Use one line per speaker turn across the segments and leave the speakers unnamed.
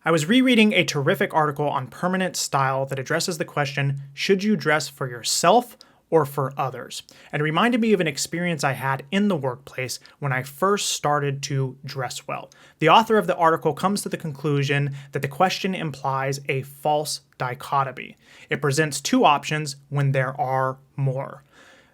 I was rereading a terrific article on permanent style that addresses the question, should you dress for yourself or for others? And it reminded me of an experience I had in the workplace when I first started to dress well. The author of the article comes to the conclusion that the question implies a false dichotomy. It presents two options when there are more.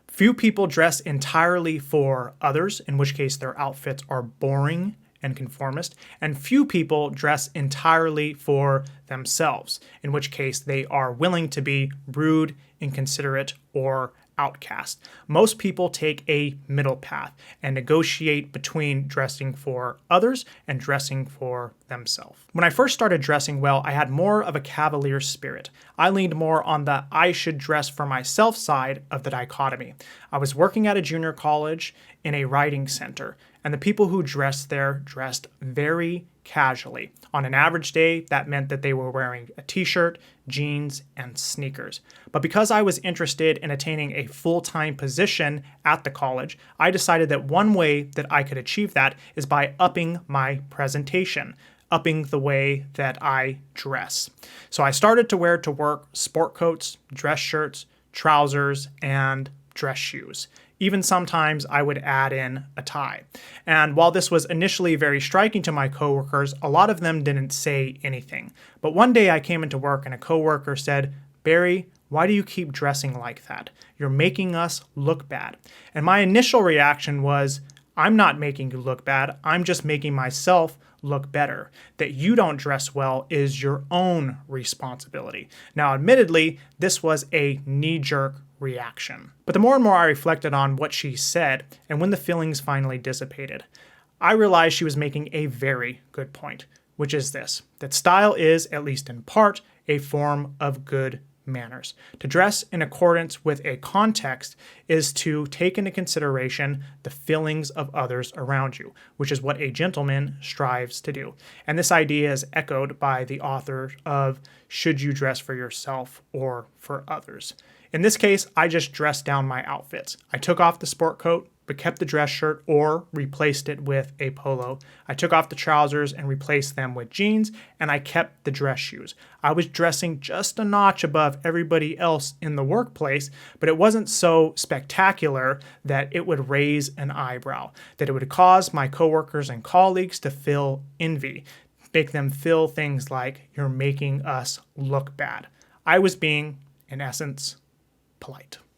Few people dress entirely for others, in which case their outfits are boring and conformist, and few people dress entirely for themselves, in which case they are willing to be rude, inconsiderate, or outcast. Most people take a middle path and negotiate between dressing for others and dressing for themselves. When I first started dressing well, I had more of a cavalier spirit. I leaned more on the I should dress for myself side of the dichotomy. I was working at a junior college in a writing center, and the people who dressed there dressed very casually. On an average day, that meant that they were wearing a t-shirt, jeans, and sneakers. But because I was interested in attaining a full-time position at the college, I decided that one way that I could achieve that is by upping my presentation, upping the way that I dress. So I started to wear to work sport coats, dress shirts, trousers, and dress shoes. Even sometimes I would add in a tie. And while this was initially very striking to my coworkers, a lot of them didn't say anything. But one day I came into work and a coworker said, "Barry, why do you keep dressing like that? You're making us look bad." And my initial reaction was, I'm not making you look bad. I'm just making myself look better. That you don't dress well is your own responsibility. Now, admittedly, this was a knee-jerk reaction. But the more and more I reflected on what she said, and when the feelings finally dissipated, I realized she was making a very good point, which is this, that style is, at least in part, a form of good manners. To dress in accordance with a context is to take into consideration the feelings of others around you, which is what a gentleman strives to do. And this idea is echoed by the author of Should You Dress for Yourself or for Others? In this case, I just dressed down my outfits. I took off the sport coat, but kept the dress shirt or replaced it with a polo. I took off the trousers and replaced them with jeans, and I kept the dress shoes. I was dressing just a notch above everybody else in the workplace, but it wasn't so spectacular that it would raise an eyebrow, that it would cause my coworkers and colleagues to feel envy, make them feel things like, you're making us look bad. I was being, in essence, polite.